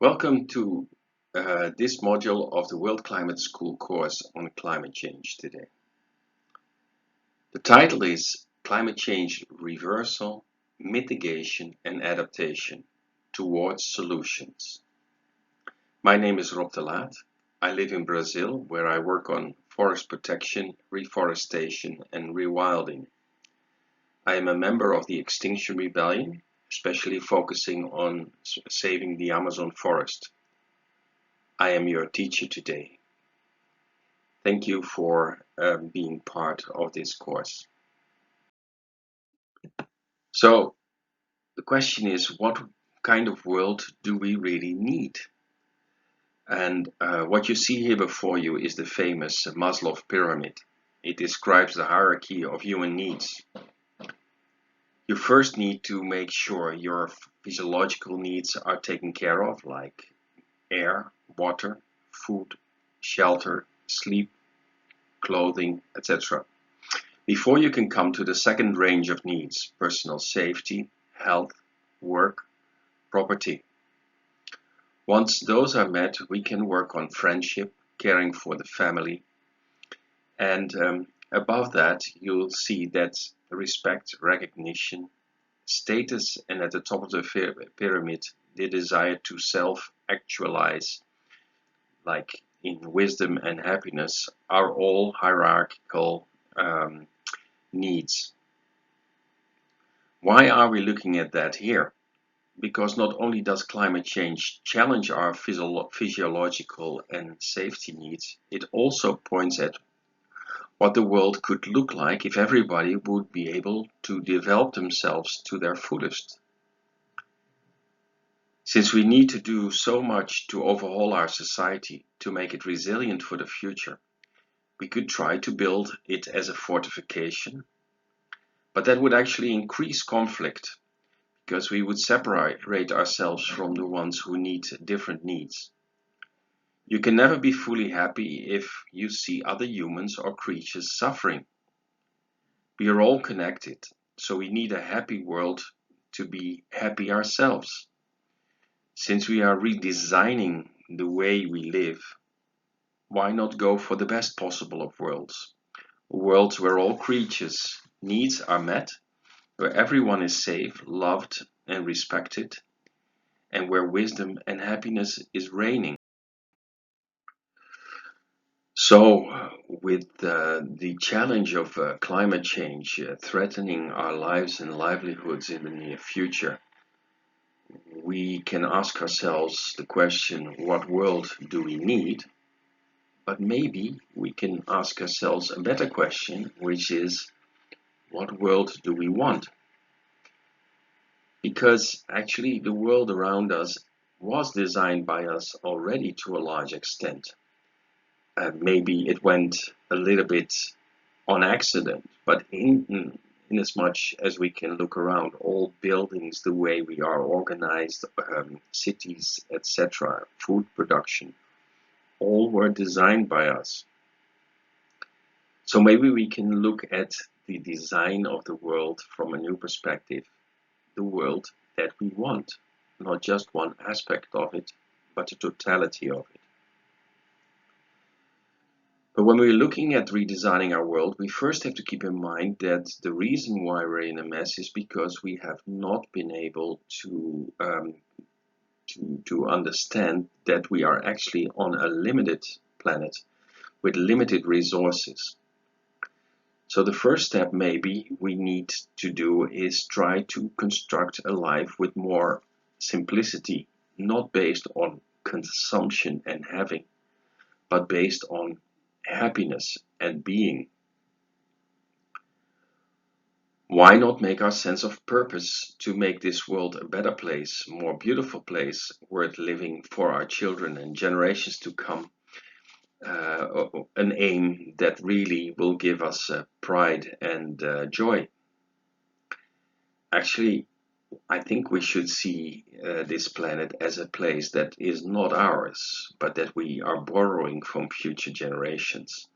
Welcome to this module of the World Climate School course on climate change today. The title is Climate Change Reversal, Mitigation and Adaptation Towards Solutions. My name is Rob de Laat. I live in Brazil, where I work on forest protection, reforestation and rewilding. I am a member of the Extinction Rebellion, especially focusing on saving the Amazon forest. I am your teacher today. Thank you for being part of this course. So the question is, what kind of world do we really need? And what you see here before you is the famous Maslow pyramid. It describes the hierarchy of human needs. You first need to make sure your physiological needs are taken care of, like air, water, food, shelter, sleep, clothing, etc. Before you can come to the second range of needs: personal safety, health, work, property. Once those are met, we can work on friendship, caring for the family, and above that you'll see that respect, recognition, status, and at the top of the pyramid, the desire to self-actualize, like in wisdom and happiness, are all hierarchical needs. Why are we looking at that here? Because not only does climate change challenge our physiological and safety needs, it also points at what the world could look like if everybody would be able to develop themselves to their fullest. Since we need to do so much to overhaul our society to make it resilient for the future, we could try to build it as a fortification, but that would actually increase conflict, because we would separate ourselves from the ones who need different needs. You can never be fully happy if you see other humans or creatures suffering. We are all connected, so we need a happy world to be happy ourselves. Since we are redesigning the way we live, why not go for the best possible of worlds? Worlds where all creatures' needs are met, where everyone is safe, loved and respected, and where wisdom and happiness is reigning. So, with the challenge of climate change threatening our lives and livelihoods in the near future, we can ask ourselves the question, what world do we need? But maybe we can ask ourselves a better question, which is, what world do we want? Because actually the world around us was designed by us already to a large extent. Maybe it went a little bit on accident, but in as much as we can look around, all buildings, the way we are organized, cities, etc., food production, all were designed by us. So maybe we can look at the design of the world from a new perspective, the world that we want, not just one aspect of it, but the totality of it. But when we're looking at redesigning our world, we first have to keep in mind that the reason why we're in a mess is because we have not been able to understand that we are actually on a limited planet with limited resources. So the first step maybe we need to do is try to construct a life with more simplicity, not based on consumption and having, but based on happiness and being. Why not make our sense of purpose to make this world a better place, more beautiful place, worth living for our children and generations to come, an aim that really will give us pride and joy? Actually, I think we should see this planet as a place that is not ours, but that we are borrowing from future generations.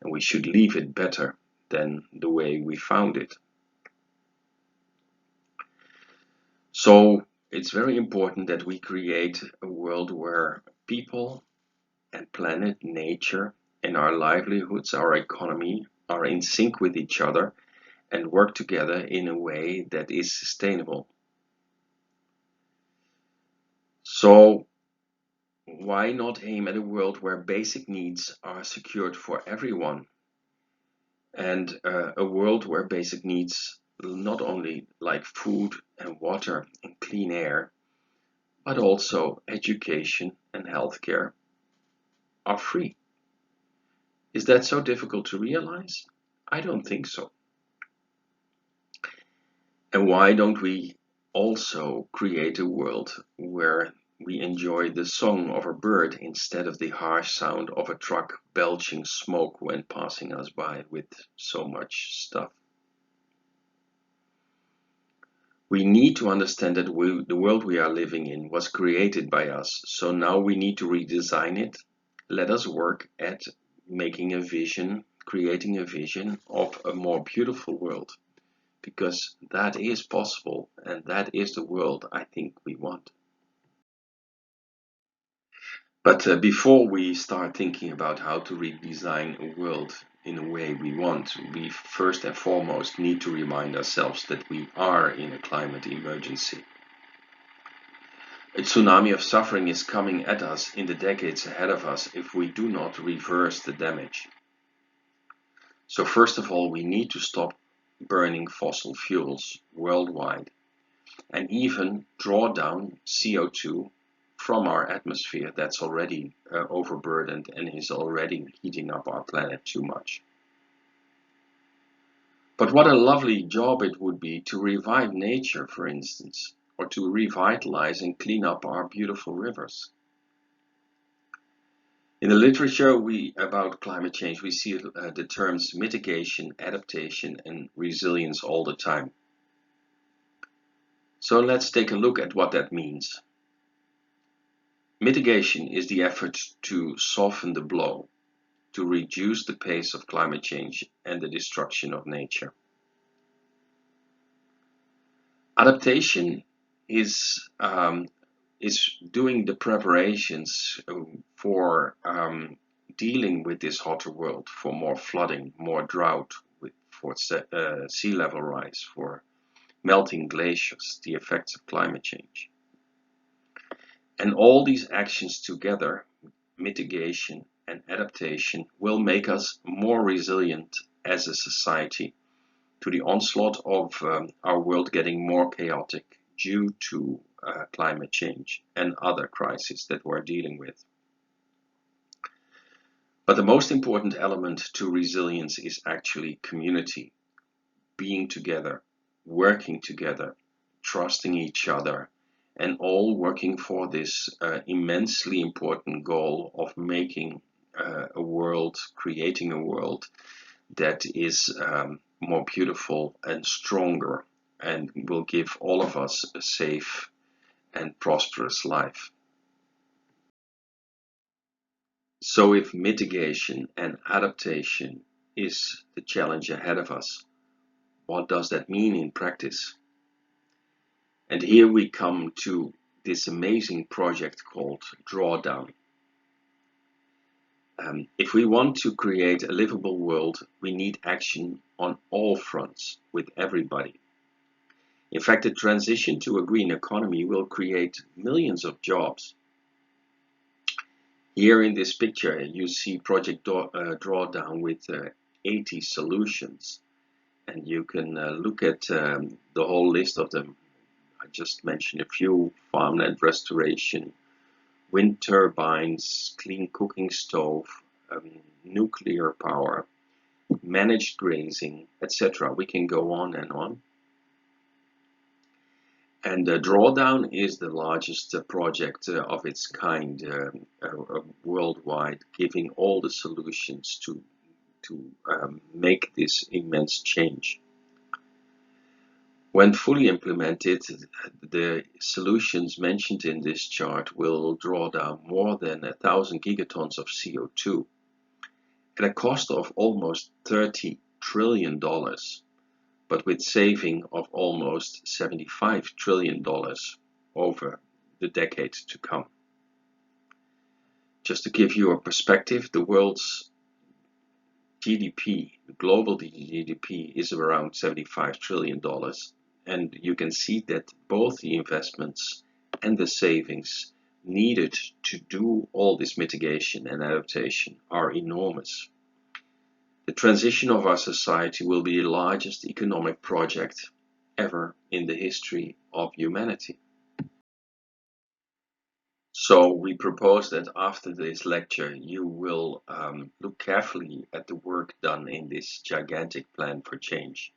And we should leave it better than the way we found it. So It's very important that we create a world where people and planet, nature, and our livelihoods, our economy are in sync with each other and work together in a way that is sustainable. So, why not aim at a world where basic needs are secured for everyone, and a world where basic needs, not only like food and water and clean air, but also education and healthcare, are free? Is that so difficult to realize? I don't think so. And why don't we also create a world where we enjoy the song of a bird instead of the harsh sound of a truck belching smoke when passing us by with so much stuff? We need to understand that the world we are living in was created by us, so now we need to redesign it. Let us work at making a vision, creating a vision of a more beautiful world, because that is possible and that is the world I think we want. But before we start thinking about how to redesign a world in a way we want, we first and foremost need to remind ourselves that we are in a climate emergency. A tsunami of suffering is coming at us in the decades ahead of us if we do not reverse the damage. So first of all, we need to stop burning fossil fuels worldwide and even draw down CO2 from our atmosphere that's already overburdened and is already heating up our planet too much. But what a lovely job it would be to revive nature, for instance, or to revitalize and clean up our beautiful rivers. In the literature about climate change, we see the terms mitigation, adaptation, and resilience all the time. So let's take a look at what that means. Mitigation is the effort to soften the blow, to reduce the pace of climate change and the destruction of nature. Adaptation is doing the preparations for dealing with this hotter world, for more flooding, more drought, for sea level rise, for melting glaciers, the effects of climate change. And all these actions together, mitigation and adaptation, will make us more resilient as a society to the onslaught of our world getting more chaotic due to climate change and other crises that we're dealing with. But the most important element to resilience is actually community, being together, working together, trusting each other, and all working for this immensely important goal of making a world, creating a world that is more beautiful and stronger and will give all of us a safe and prosperous life. So if mitigation and adaptation is the challenge ahead of us, what does that mean in practice? And here we come to this amazing project called Drawdown. If we want to create a livable world, we need action on all fronts with everybody. In fact, the transition to a green economy will create millions of jobs. Here in this picture, you see Project Drawdown with 80 solutions, and you can look at the whole list of them. I just mentioned a few: farmland restoration, wind turbines, clean cooking stove, nuclear power, managed grazing, etc. We can go on and on. And Drawdown is the largest project of its kind worldwide, giving all the solutions to make this immense change. When fully implemented, the solutions mentioned in this chart will draw down more than 1,000 gigatons of CO2 at a cost of almost $30 trillion, but with saving of almost $75 trillion over the decades to come. Just to give you a perspective, the world's GDP, the global GDP, is around $75 trillion. And you can see that both the investments and the savings needed to do all this mitigation and adaptation are enormous. The transition of our society will be the largest economic project ever in the history of humanity. So we propose that after this lecture you will look carefully at the work done in this gigantic plan for change.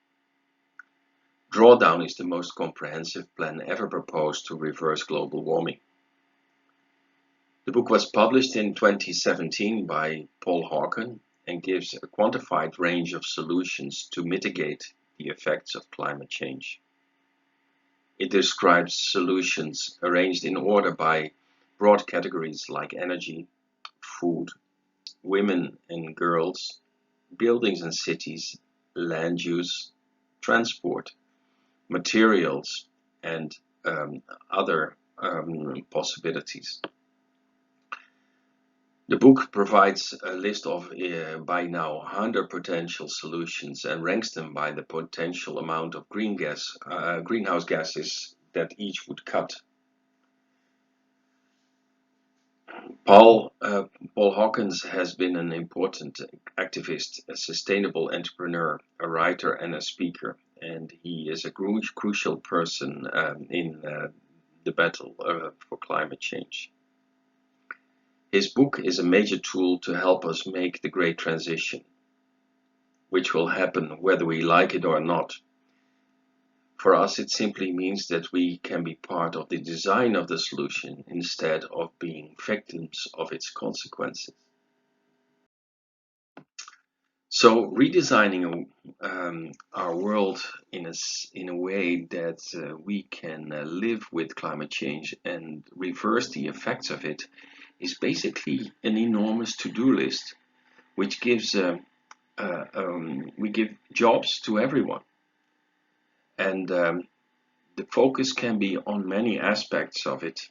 Drawdown is the most comprehensive plan ever proposed to reverse global warming. The book was published in 2017 by Paul Hawken and gives a quantified range of solutions to mitigate the effects of climate change. It describes solutions arranged in order by broad categories like energy, food, women and girls, buildings and cities, land use, transport, materials, and other possibilities. The book provides a list of by now 100 potential solutions and ranks them by the potential amount of greenhouse gases that each would cut. Paul Hawkins has been an important activist, a sustainable entrepreneur, a writer and a speaker, and he is a crucial person in the battle for climate change. His book is a major tool to help us make the great transition, which will happen whether we like it or not. For us, it simply means that we can be part of the design of the solution instead of being victims of its consequences. So, redesigning our world in a way that we can live with climate change and reverse the effects of it is basically an enormous to-do list, which gives we give jobs to everyone, and the focus can be on many aspects of it.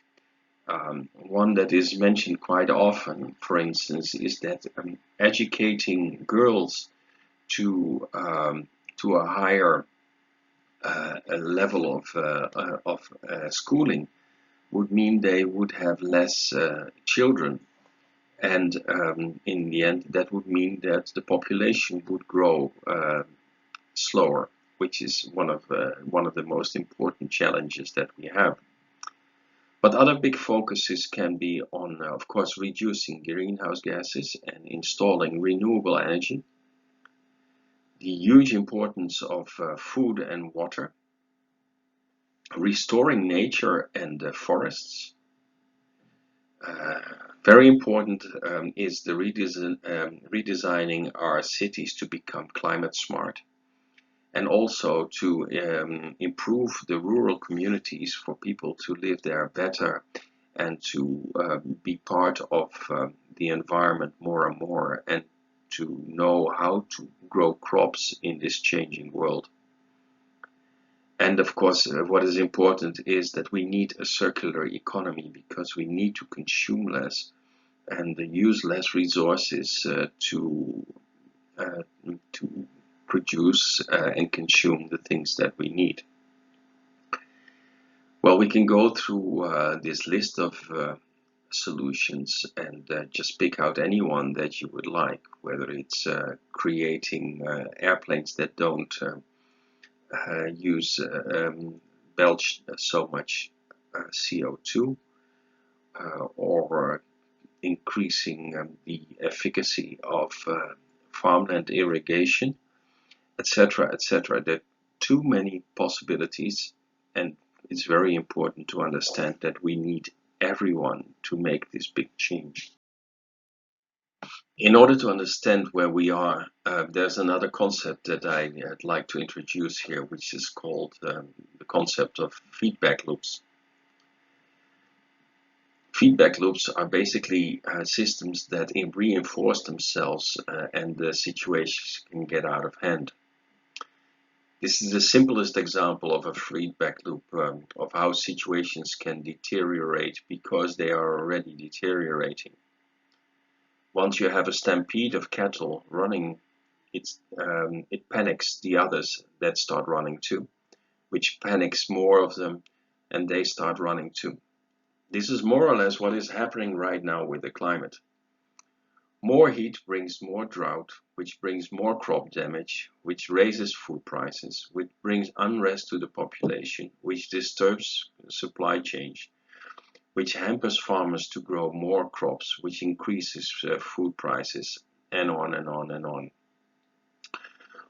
One that is mentioned quite often, for instance, is that educating girls to a higher level of schooling would mean they would have less children, and in the end that would mean that the population would grow slower, which is one of the most important challenges that we have. But other big focuses can be on, of course, reducing greenhouse gases and installing renewable energy, the huge importance of food and water, restoring nature and forests. Very important is the redesigning our cities to become climate smart, and also to improve the rural communities for people to live there better and to be part of the environment more and more, and to know how to grow crops in this changing world. And of course, what is important is that we need a circular economy, because we need to consume less and use less resources to produce and consume the things that we need. Well, we can go through this list of solutions and just pick out any one that you would like, whether it's creating airplanes that don't belch so much CO2, or increasing the efficacy of farmland irrigation, etc., etc. There are too many possibilities, and it's very important to understand that we need everyone to make this big change. In order to understand where we are, there's another concept that I'd like to introduce here, which is called the concept of feedback loops. Feedback loops are basically systems that reinforce themselves and the situations can get out of hand. This is the simplest example of a feedback loop of how situations can deteriorate because they are already deteriorating. Once you have a stampede of cattle running, it panics the others that start running too, which panics more of them, and they start running too. This is more or less what is happening right now with the climate. More heat brings more drought, which brings more crop damage, which raises food prices, which brings unrest to the population, which disturbs supply chains, which hampers farmers to grow more crops, which increases food prices, and on and on and on.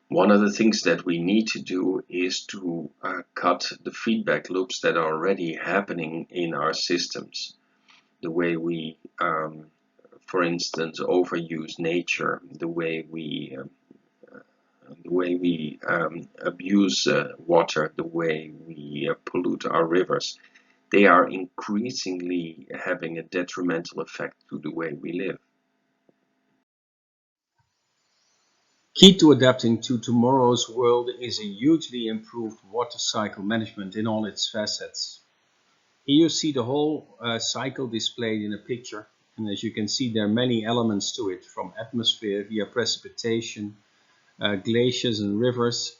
One of the things that we need to do is to cut the feedback loops that are already happening in our systems. The way we, for instance, overuse nature, the way we abuse water, the way we pollute our rivers, they are increasingly having a detrimental effect to the way we live. Key to adapting to tomorrow's world is a hugely improved water cycle management in all its facets. Here you see the whole cycle displayed in a picture, and as you can see, there are many elements to it, from atmosphere via precipitation, glaciers and rivers,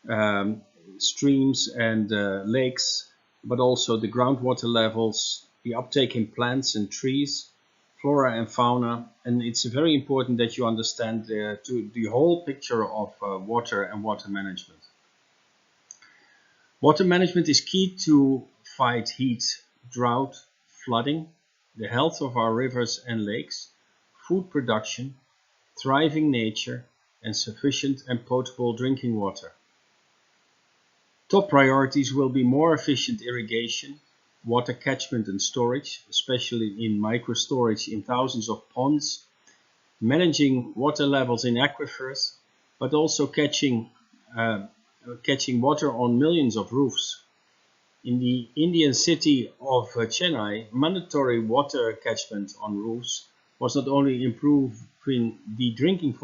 um, streams and lakes, but also the groundwater levels, the uptake in plants and trees, flora and fauna. And it's very important that you understand the whole picture of water and water management. Water management is key to fight heat, drought, flooding, the health of our rivers and lakes, food production, thriving nature, and sufficient and potable drinking water. Top priorities will be more efficient irrigation, water catchment and storage, especially in micro-storage in thousands of ponds, managing water levels in aquifers, but also catching water on millions of roofs. In the Indian city of Chennai, mandatory water catchment on roofs was not only improving the drinking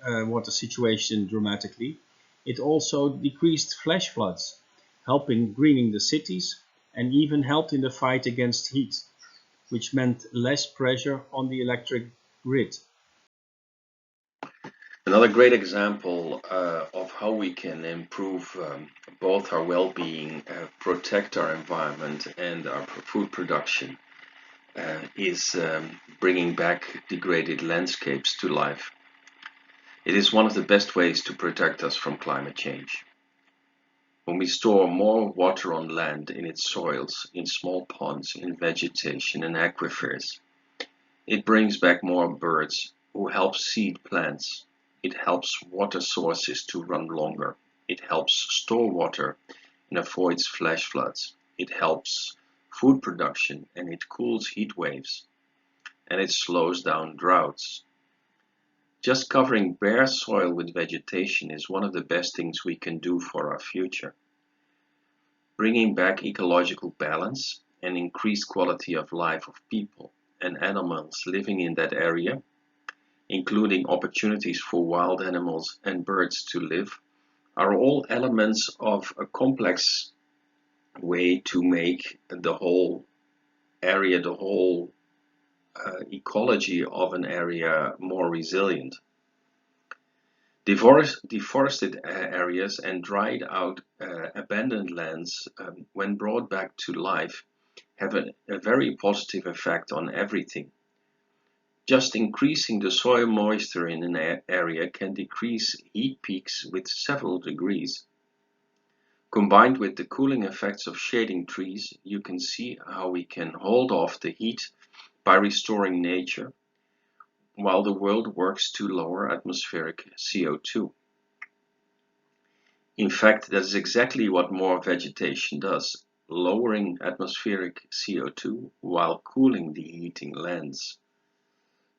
water situation dramatically, it also decreased flash floods, helping greening the cities, and even helped in the fight against heat, which meant less pressure on the electric grid. Another great example of how we can improve both our well-being, protect our environment, and our food production is bringing back degraded landscapes to life. It is one of the best ways to protect us from climate change. When we store more water on land, in its soils, in small ponds, in vegetation and aquifers, it brings back more birds who help seed plants. It helps water sources to run longer. It helps store water and avoids flash floods. It helps food production and it cools heat waves. And it slows down droughts. Just covering bare soil with vegetation is one of the best things we can do for our future. Bringing back ecological balance and increased quality of life of people and animals living in that area, including opportunities for wild animals and birds to live, are all elements of a complex way to make the whole area, the whole ecology of an area more resilient. Deforested areas and dried out abandoned lands, when brought back to life, have a very positive effect on everything. Just increasing the soil moisture in an area can decrease heat peaks with several degrees. Combined with the cooling effects of shading trees, you can see how we can hold off the heat by restoring nature, while the world works to lower atmospheric CO2. In fact, that is exactly what more vegetation does, lowering atmospheric CO2 while cooling the heating lands.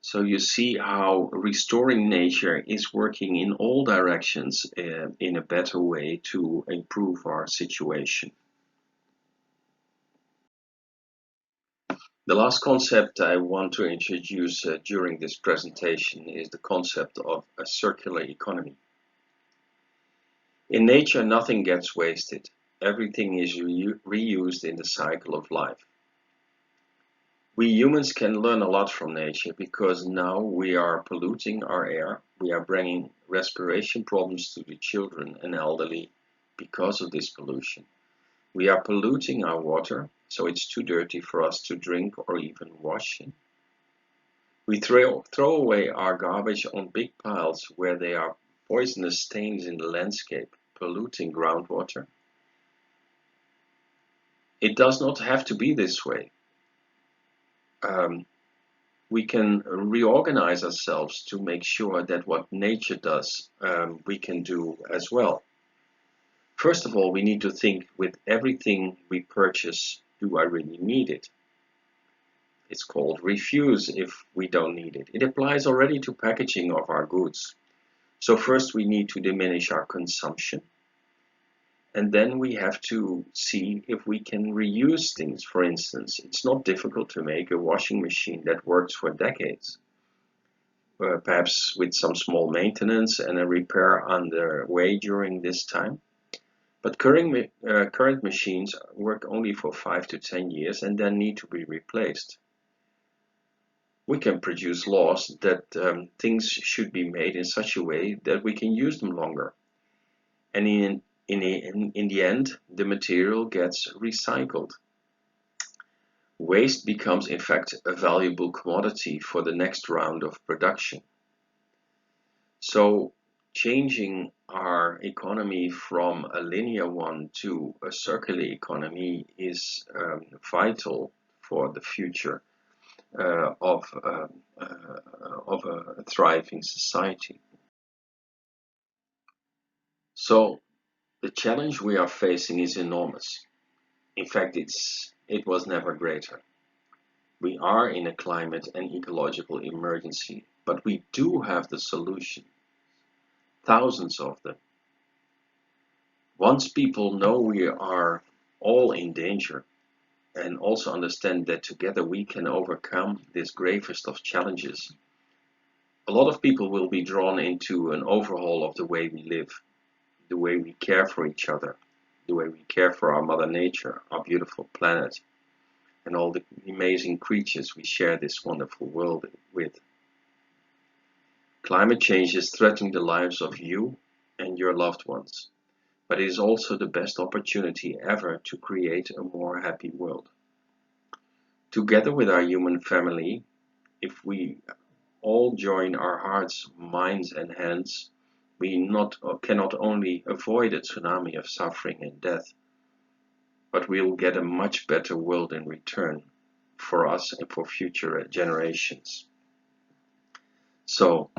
So you see how restoring nature is working in all directions in a better way to improve our situation. The last concept I want to introduce during this presentation is the concept of a circular economy. In nature, nothing gets wasted. Everything is reused in the cycle of life. We humans can learn a lot from nature because now we are polluting our air. We are bringing respiration problems to the children and elderly because of this pollution. We are polluting our water, so it's too dirty for us to drink or even wash in. We throw away our garbage on big piles where they are poisonous stains in the landscape, polluting groundwater. It does not have to be this way. Um, we can reorganize ourselves to make sure that what nature does, we can do as well. First of all, we need to think with everything we purchase, do I really need it? It's called refuse if we don't need it. It applies already to packaging of our goods. So first we need to diminish our consumption. And then we have to see if we can reuse things. For instance, it's not difficult to make a washing machine that works for decades. Perhaps with some small maintenance and a repair underway during this time. But current machines work only for 5 to 10 years and then need to be replaced. We can produce laws that things should be made in such a way that we can use them longer. And in the end, the material gets recycled. Waste becomes in fact a valuable commodity for the next round of production. So changing our economy from a linear one to a circular economy is vital for the future of a thriving society. So the challenge we are facing is enormous. In fact, it was never greater. We are in a climate and ecological emergency, but we do have the solution, thousands of them. Once people know we are all in danger and also understand that together we can overcome this gravest of challenges, a lot of people will be drawn into an overhaul of the way we live, the way we care for each other, the way we care for our Mother Nature, our beautiful planet, and all the amazing creatures we share this wonderful world with. Climate change is threatening the lives of you and your loved ones, but it is also the best opportunity ever to create a more happy world. Together with our human family, if we all join our hearts, minds, and hands, we can not only avoid a tsunami of suffering and death, but we will get a much better world in return for us and for future generations. So,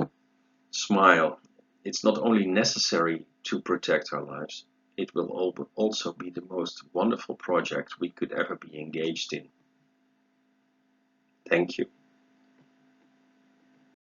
smile. It's not only necessary to protect our lives, it will also be the most wonderful project we could ever be engaged in. Thank you.